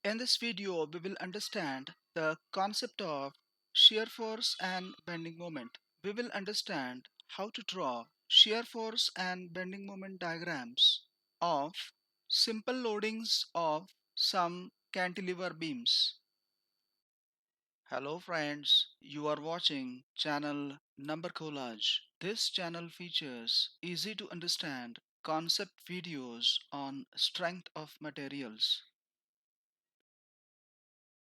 In this video, we will understand the concept of shear force and bending moment. We will understand how to draw shear force and bending moment diagrams of simple loadings of some cantilever beams. Hello friends, you are watching channel Number Collage. This channel features easy to understand concept videos on strength of materials.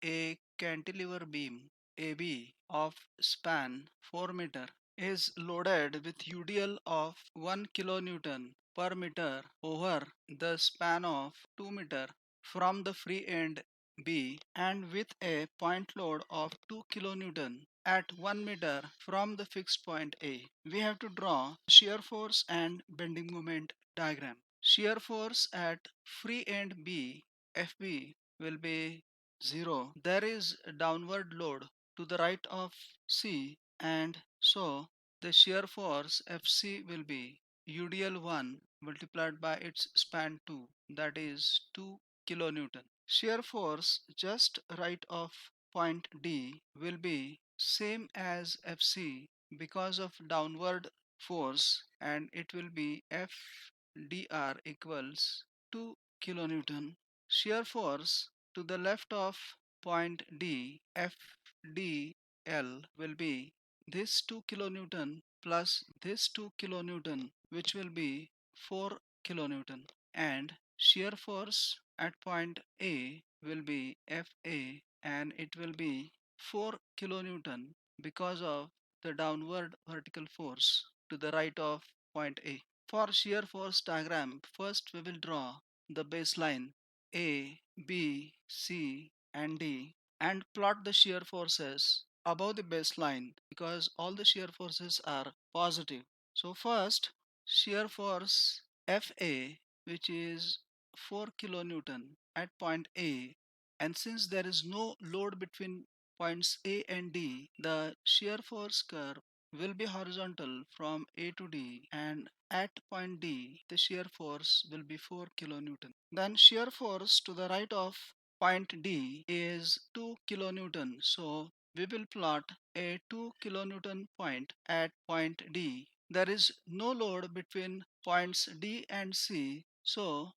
A cantilever beam AB of span 4 meter is loaded with UDL of 1 kilonewton per meter over the span of 2 meter from the free end B and with a point load of 2 kilonewton at 1 meter from the fixed point A. We have to draw shear force and bending moment diagram. Shear force at free end B FB will be 0. There is a downward load to the right of C, and so the shear force Fc will be UDL1 multiplied by its span 2, that is 2 kilonewton. Shear force just right of point D will be same as Fc because of downward force, and it will be Fdr equals 2 kilonewton. Shear force to the left of point D, FDL, will be this 2 kilonewton plus this 2 kilonewton, which will be 4 kilonewton, and shear force at point A will be FA, and it will be 4 kilonewton because of the downward vertical force to the right of point A. For shear force diagram, first we will draw the baseline A, B, C, and D and plot the shear forces above the baseline because all the shear forces are positive. So first, shear force FA, which is 4 kilonewton at point A, and since there is no load between points A and D, the shear force curve will be horizontal from A to D, and at point D the shear force will be 4 kilonewton. Then shear force to the right of point D is 2 kilonewton. So we will plot a 2 kilonewton point at point D. There is no load between points D and C, so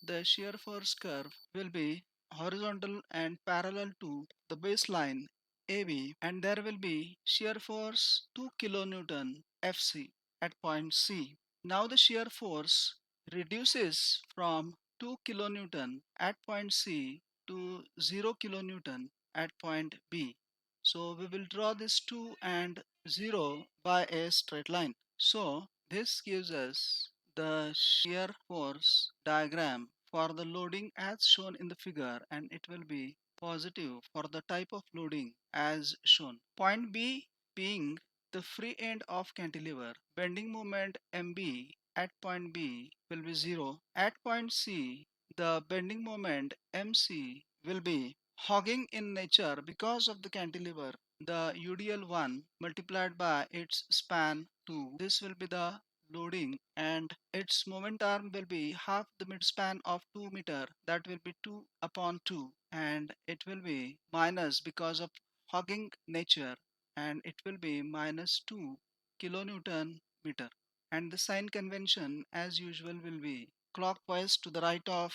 the shear force curve will be horizontal and parallel to the baseline AB, and there will be shear force 2 kilonewton Fc at point C. Now the shear force reduces from 2 kilonewton at point C to 0 kilonewton at point B. So we will draw this 2 and 0 by a straight line. So this gives us the shear force diagram for the loading as shown in the figure, and it will be positive for the type of loading as shown. Point B being the free end of cantilever, bending moment MB at point B will be 0. At point C, the bending moment MC will be hogging in nature because of the cantilever. The UDL1 multiplied by its span 2. This will be the loading, and its moment arm will be half the midspan of 2 meter, that will be 2 upon 2, and it will be minus because of hogging nature, and it will be minus 2 kilonewton meter. And the sign convention as usual will be clockwise to the right of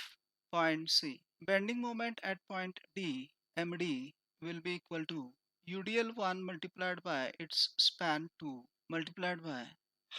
point C. Bending moment at point D, MD, will be equal to UDL1 multiplied by its span 2 multiplied by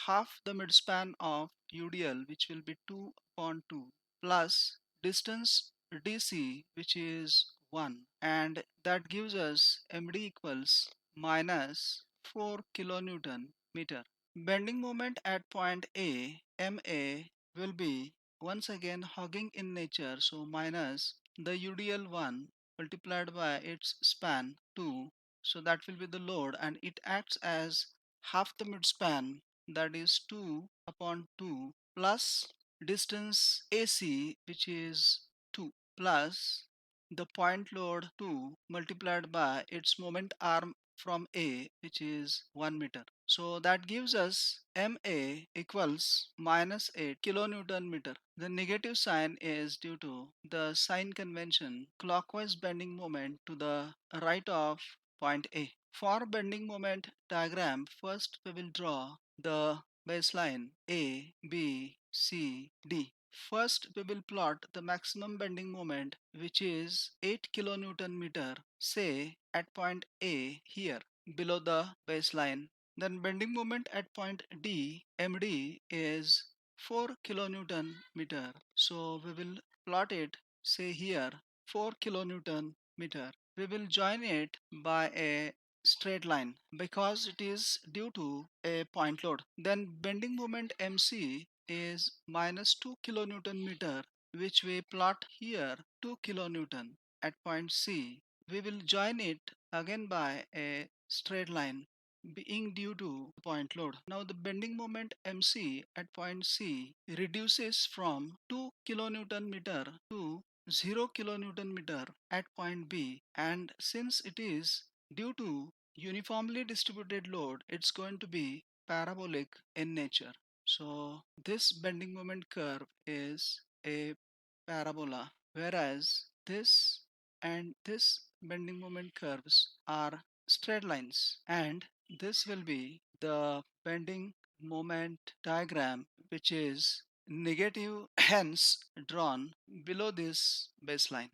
half the midspan of UDL, which will be 2 upon 2, plus distance DC, which is 1, and that gives us MD equals minus 4 kilonewton meter. Bending moment at point A, MA, will be once again hogging in nature, so minus the UDL1 multiplied by its span 2, so that will be the load, and it acts as half the midspan, that is 2 upon 2, plus distance AC, which is 2, plus the point load 2 multiplied by its moment arm from A, which is 1 meter. So that gives us MA equals minus 8 kilonewton meter. The negative sign is due to the sign convention clockwise bending moment to the right of point A. For bending moment diagram, first we will draw the baseline A, B, C, D. First, we will plot the maximum bending moment, which is 8 kilonewton meter, say at point A here below the baseline. Then bending moment at point D, MD, is 4 kilonewton meter. So we will plot it, say here 4 kilonewton meter. We will join it by a straight line because it is due to a point load. Then bending moment MC is minus 2 kilonewton meter, which we plot here 2 kilonewton at point C. We will join it again by a straight line being due to point load. Now the bending moment MC at point C reduces from 2 kilonewton meter to 0 kilonewton meter at point B, and since it is due to uniformly distributed load, it's going to be parabolic in nature. So this bending moment curve is a parabola, whereas this and this bending moment curves are straight lines, and this will be the bending moment diagram, which is negative, hence drawn below this baseline.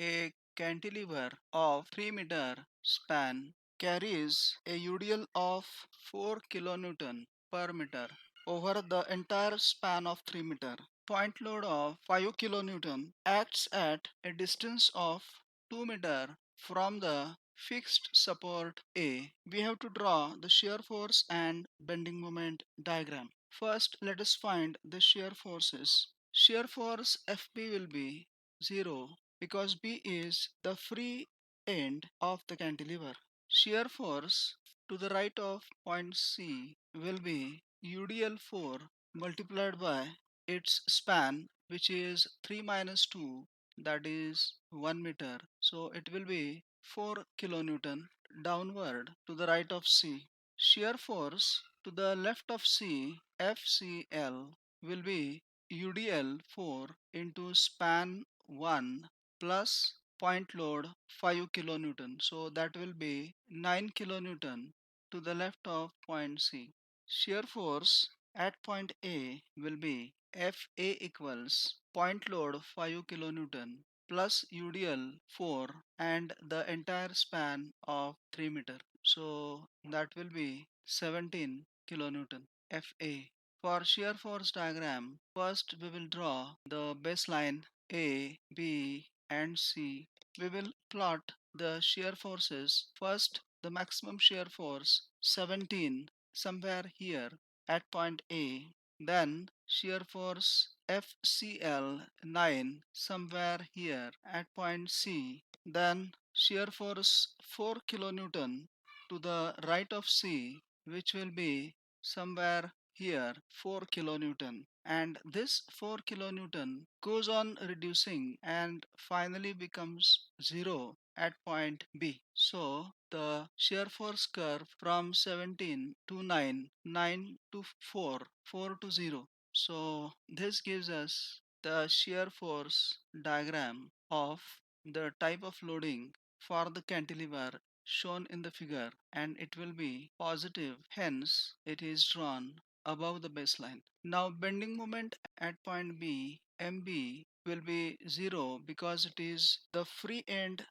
A cantilever of 3 meter span carries a UDL of 4 kilonewton per meter over the entire span of 3 meter. Point load of 5 kilonewton acts at a distance of 2 meter from the fixed support A. We have to draw the shear force and bending moment diagram. First, let us find the shear forces. Shear force FB will be 0 because B is the free end of the cantilever. Shear force to the right of point C will be UDL4 multiplied by its span, which is 3 minus 2, that is 1 meter. So it will be 4 kilonewton downward to the right of C. Shear force to the left of C, FCL, will be UDL4 into span 1 plus point load 5 kilonewton. So that will be 9 kilonewton to the left of point C. Shear force at point A will be FA equals point load 5 kilonewton plus UDL 4 and the entire span of 3 meter. So that will be 17 kilonewton FA. For shear force diagram, first we will draw the baseline A, B and C. We will plot the shear forces. First, the maximum shear force 17 somewhere here at point A. Then shear force FCL 9 somewhere here at point C. Then shear force 4 kilonewton to the right of C, which will be somewhere here 4 kilonewton, and this 4 kilonewton goes on reducing and finally becomes 0 at point B. So the shear force curve from 17 to 9, 9 to 4, 4 to 0. So this gives us the shear force diagram of the type of loading for the cantilever shown in the figure, and it will be positive, hence it is drawn above the baseline. Now bending moment at point B, MB, will be 0 because it is the free end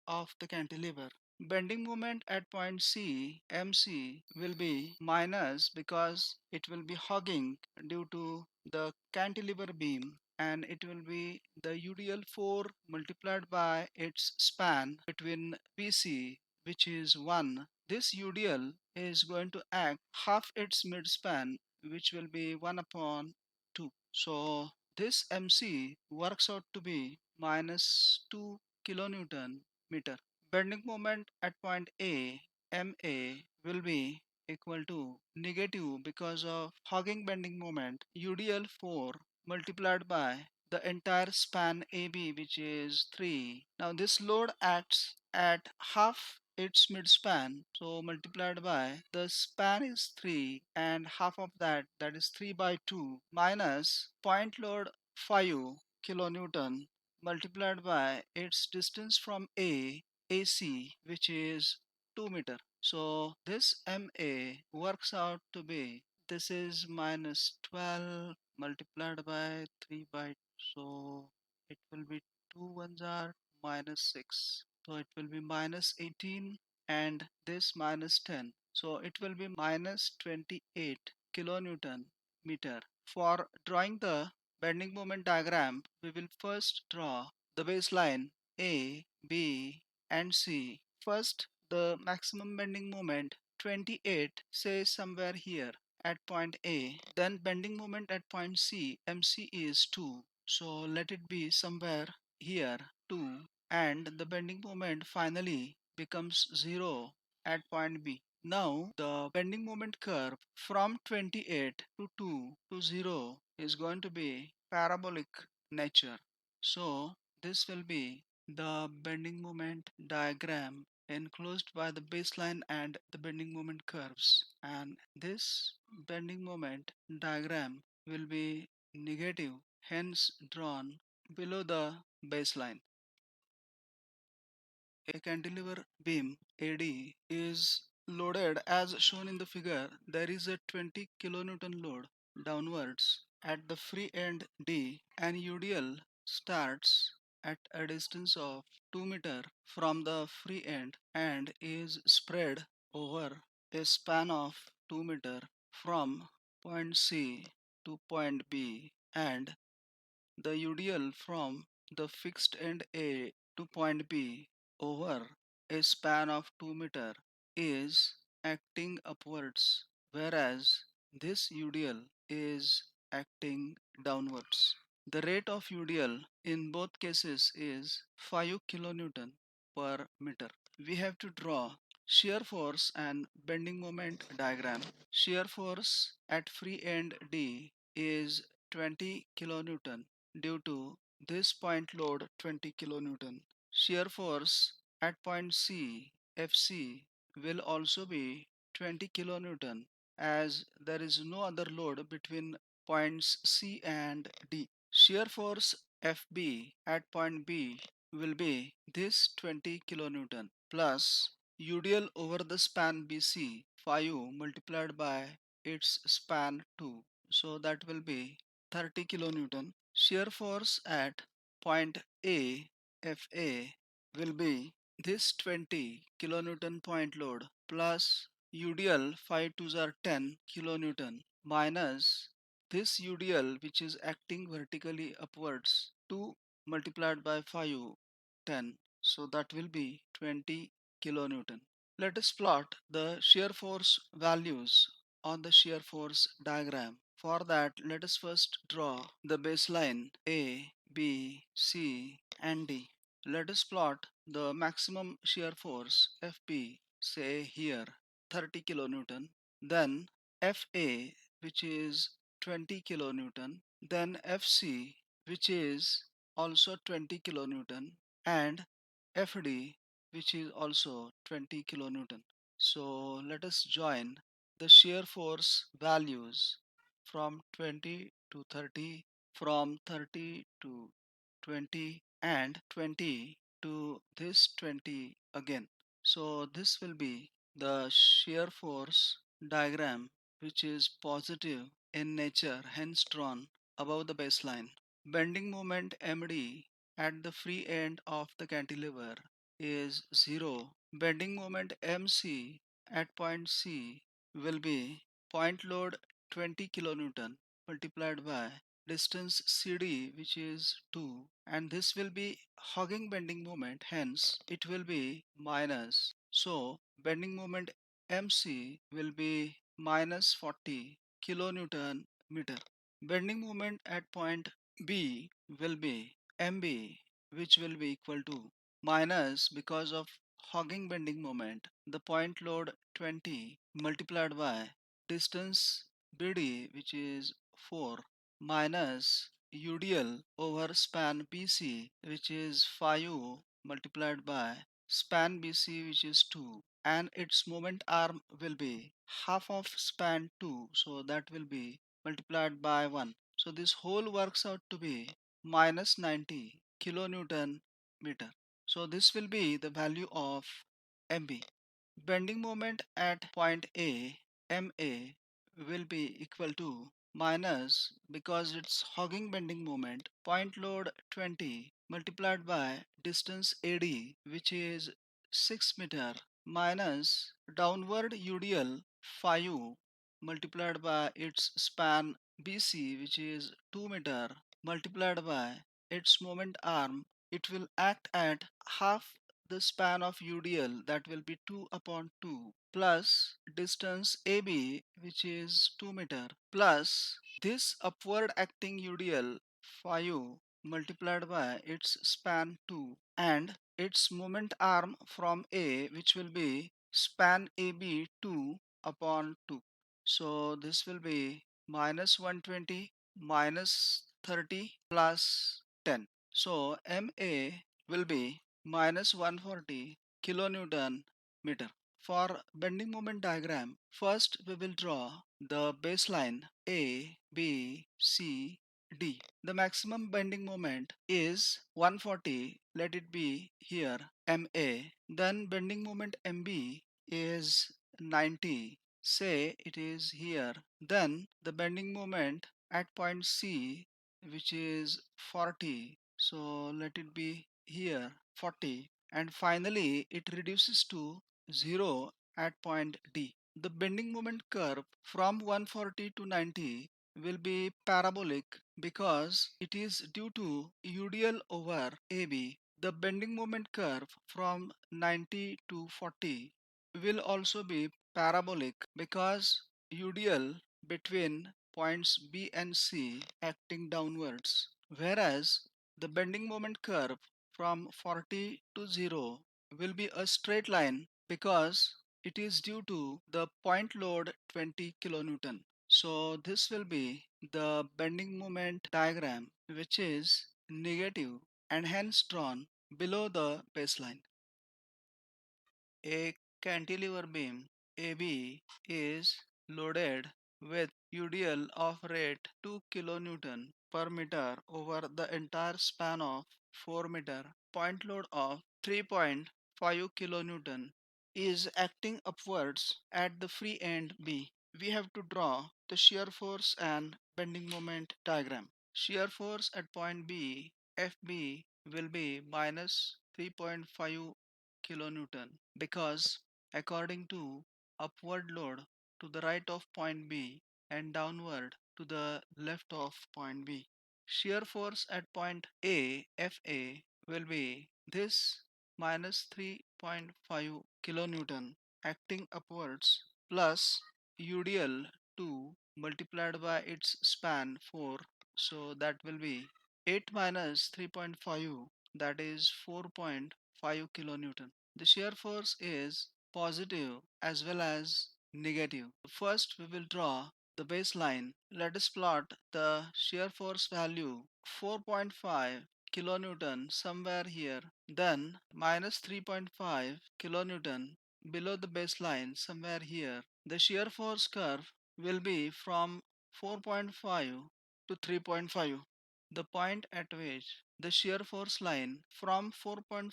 of the cantilever. Bending moment at point C, MC, will be minus because it will be hogging due to the cantilever beam, and it will be the UDL4 multiplied by its span between BC, which is 1. This UDL is going to act half its midspan, which will be 1 upon 2. So this MC works out to be minus 2 kilonewton meter. Bending moment at point A, MA, will be equal to negative because of hogging bending moment UDL4 multiplied by the entire span AB, which is 3. Now this load acts at half its midspan, so multiplied by the span is 3 and half of that is 3 by 2 minus point load 5 kilonewton multiplied by its distance from AC, which is 2 meter. So this MA works out to be, this is minus 12 multiplied by 3 by, so it will be 2 ones are minus 6. So it will be minus 18 and this minus 10. So it will be minus 28 kilonewton meter. For drawing the bending moment diagram, we will first draw the baseline A, B and C. First, the maximum bending moment 28, say somewhere here at point A. Then bending moment at point C, MC is 2. So let it be somewhere here 2, and the bending moment finally becomes 0 at point B. Now the bending moment curve from 28 to 2 to 0 is going to be parabolic nature. So this will be the bending moment diagram enclosed by the baseline and the bending moment curves, and this bending moment diagram will be negative, hence drawn below the baseline. A cantilever beam AD is loaded as shown in the figure. There is a 20 kilonewton load downwards at the free end D, and UDL starts at a distance of 2 meter from the free end and is spread over a span of 2 meter from point C to point B, and the UDL from the fixed end A to point B over a span of 2 meter is acting upwards, whereas this UDL is acting downwards. The rate of UDL in both cases is 5 kilonewton per meter. We have to draw shear force and bending moment diagram. Shear force at free end D is 20 kilonewton due to this point load 20 kilonewton. Shear force at point C, FC, will also be 20 kilonewton as there is no other load between points C and D. Shear force FB at point B will be this 20 kilonewton plus UDL over the span BC 5 multiplied by its span 2. So that will be 30 kilonewton. Shear force at point A FA will be this 20 kilonewton point load plus UDL 5 2s are 10 kilonewton minus this UDL which is acting vertically upwards 2 multiplied by 5 10. So that will be 20 kilonewton. Let us plot the shear force values on the shear force diagram. For that, let us first draw the baseline A, B, C and D. Let us plot the maximum shear force FB, say here 30 kilonewton, then FA which is 20 kilonewton, then FC which is also 20 kilonewton, and FD which is also 20 kilonewton. So let us join the shear force values from 20 to 30, from 30 to 20 and 20 to this 20 again. So this will be the shear force diagram which is positive in nature, hence drawn above the baseline. Bending moment MD at the free end of the cantilever is 0. Bending moment MC at point C will be point load 20 kilonewton multiplied by distance CD which is 2, and this will be hogging bending moment, hence it will be minus. So bending moment MC will be minus 40 kilonewton meter. Bending moment at point B will be MB, which will be equal to minus, because of hogging bending moment, the point load 20 multiplied by distance BD which is 4 minus UDL over span BC which is 5 multiplied by span BC, which is 2, and its moment arm will be half of span 2, so that will be multiplied by 1. So this whole works out to be minus 90 kilonewton meter. So this will be the value of MB. Bending moment at point A, MA, will be equal to minus, because it's hogging bending moment, point load 20 multiplied by distance AD, which is 6 meter, minus downward UDL 5 multiplied by its span BC, which is 2 meter, multiplied by its moment arm. It will act at half the span of UDL, that will be 2 upon 2, plus distance AB, which is 2 meter, plus this upward acting UDL 5 multiplied by its span 2, and its moment arm from A, which will be span AB 2 upon 2. So this will be minus 120 minus 30 plus 10. So MA will be minus 140 kilonewton meter. For bending moment diagram, first we will draw the baseline A, B, C, D. The maximum bending moment is 140, let it be here MA. Then bending moment MB is 90, say it is here. Then the bending moment at point C, which is 40, so let it be here 40, and finally it reduces to 0 at point D. The bending moment curve from 140 to 90 will be parabolic because it is due to UDL over AB. The bending moment curve from 90 to 40 will also be parabolic because UDL between points B and C acting downwards, whereas the bending moment curve from 40 to 0 will be a straight line because it is due to the point load 20 kilonewton. So this will be the bending moment diagram, which is negative and hence drawn below the baseline. A cantilever beam AB is loaded with UDL of rate 2 kN per meter over the entire span of 4 meter. Point load of 3.5 kN is acting upwards at the free end B. We have to draw the shear force and bending moment diagram. Shear force at point B, FB, will be minus 3.5 kilonewton because according to upward load to the right of point B and downward to the left of point B. Shear force at point A, FA, will be this minus 3.5 kilonewton acting upwards plus UDL 2 multiplied by its span 4, so that will be 8 minus 3.5, that is 4.5 kilonewton. The shear force is positive as well as negative. First we will draw the baseline. Let us plot the shear force value 4.5 kilonewton somewhere here, then minus 3.5 kilonewton below the baseline somewhere here. The shear force curve will be from 4.5 to 3.5. The point at which the shear force line from 4.5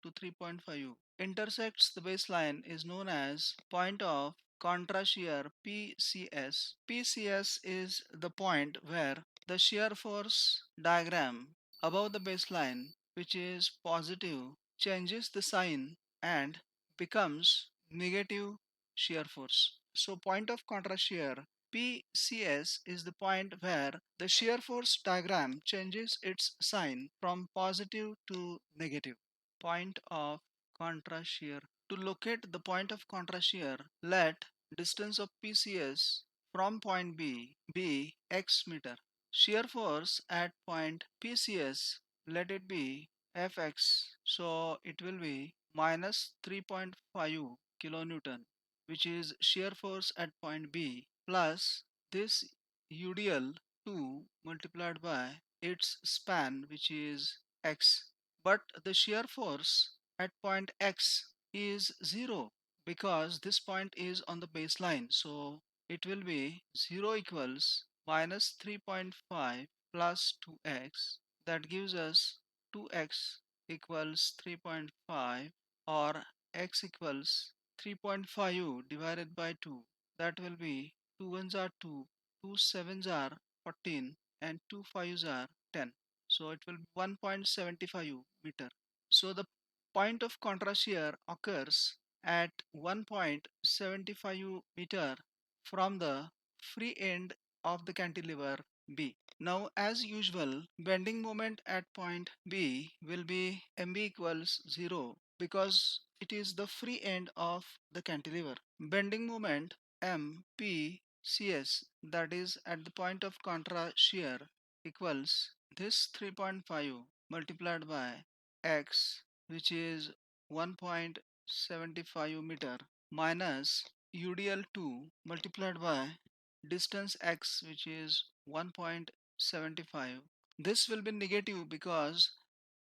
to 3.5 intersects the baseline is known as point of contra shear PCS. PCS is the point where the shear force diagram above the baseline, which is positive, changes the sign and becomes negative shear force. So point of contra shear PCS is the point where the shear force diagram changes its sign from positive to negative. Point of contra shear. To locate the point of contra shear, let distance of PCS from point B be x meter. Shear force at point PCS, let it be Fx, so it will be minus 3.5 kilonewton, which is shear force at point B, plus this UDL 2 multiplied by its span, which is x. But the shear force at point X is 0 because this point is on the baseline. So it will be 0 equals minus 3.5 plus 2x. That gives us 2x equals 3.5, or x equals 3.5 divided by 2. That will be 2 ones are 2, 2 sevens are 14, and 2 fives are 10. So it will be 1.75 meter. So the point of contrast here occurs at 1.75 meter from the free end of the cantilever B. Now, as usual, bending moment at point B will be mb equals 0 because it is the free end of the cantilever. Bending moment MPCS, that is at the point of contra shear, equals this 3.5 multiplied by x, which is 1.75 meter, minus UDL2 multiplied by distance x, which is 1.75. This will be negative because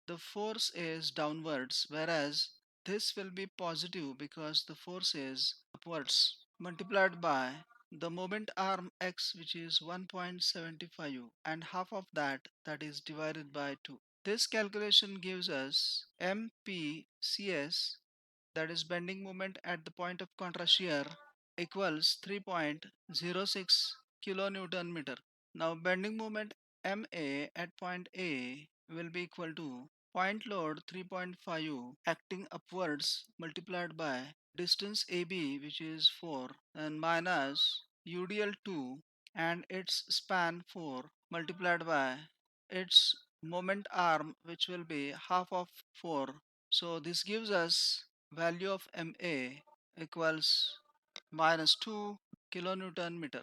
the force is downwards, whereas this will be positive because the force is upwards, multiplied by the moment arm x, which is 1.75, and half of that is divided by 2. This calculation gives us MPCS, that is bending moment at the point of contra shear, equals 3.06 kilonewton meter. Now bending moment MA at point A will be equal to point load 3.5 acting upwards multiplied by distance AB, which is 4, and minus UDL2 and its span 4 multiplied by its moment arm, which will be half of 4. So this gives us value of MA equals minus 2 kilonewton meter.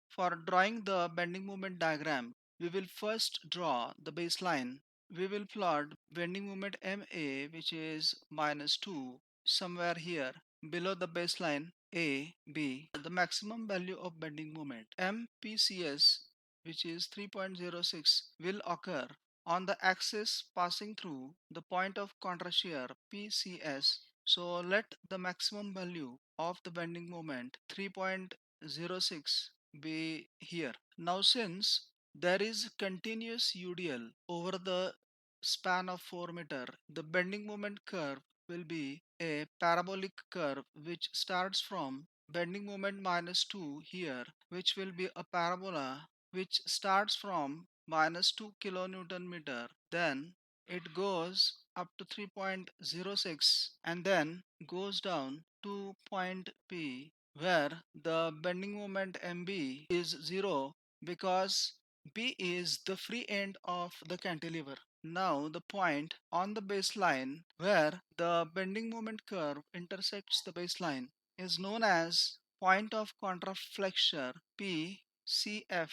For drawing the bending moment diagram, we will first draw the baseline. We will plot bending moment MA, which is minus 2, somewhere here below the baseline AB. The maximum value of bending moment MPCS, which is 3.06, will occur on the axis passing through the point of contra shear PCS. So let the maximum value of the bending moment 3.06 be here. Now since there is continuous UDL over the span of 4 meter, the bending moment curve will be a parabolic curve which starts from bending moment minus 2 here, which will be a parabola which starts from minus 2 kilonewton meter, then it goes up to 3.06 and then goes down to point P, where the bending moment MB is 0 because B is the free end of the cantilever. Now the point on the baseline where the bending moment curve intersects the baseline is known as point of contraflexure PCF.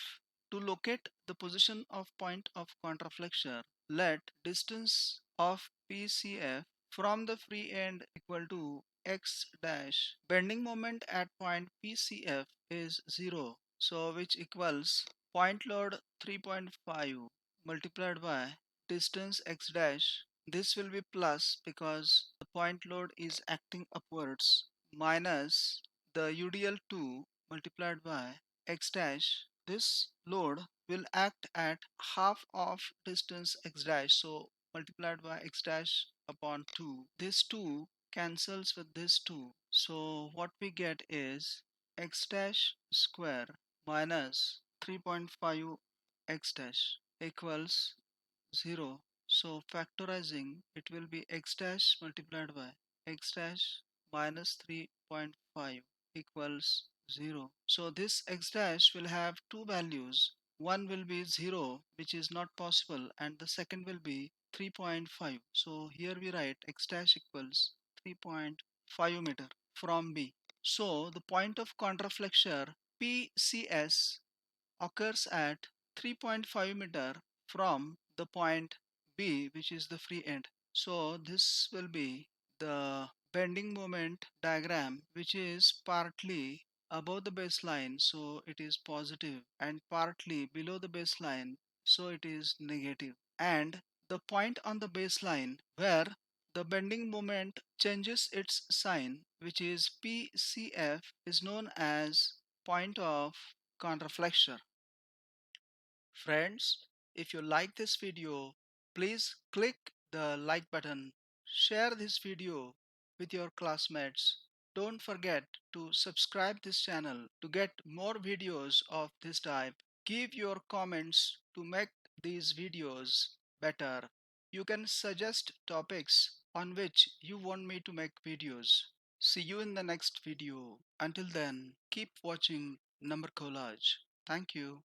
To locate the position of point of contraflexure, let distance of PCF from the free end equal to x dash. Bending moment at point PCF is 0, so which equals point load 3.5 multiplied by distance x dash. This will be plus because the point load is acting upwards, minus the UDL2 multiplied by x dash. This load will act at half of distance x dash, so multiplied by x dash upon 2. This 2 cancels with this 2, so what we get is x dash square minus 3.5 x dash equals 0. So factorizing, it will be x dash multiplied by x dash minus 3.5 equals 0. So this x dash will have two values. One will be 0, which is not possible, and the second will be 3.5. So here we write x dash equals 3.5 meter from B. So the point of contraflexure PCS occurs at 3.5 meter from the point B, which is the free end. So this will be the bending moment diagram, which is partly above the baseline, so it is positive, and partly below the baseline, so it is negative. And the point on the baseline where The bending moment changes its sign, which is PCF, is known as point of counterflexure. Friends, if you like this video, please click the like button, share this video with your classmates. Don't forget to subscribe this channel to get more videos of this type. Give your comments to make these videos better. You can suggest topics on which you want me to make videos. See you in the next video. Until then, keep watching Number Collage. Thank you.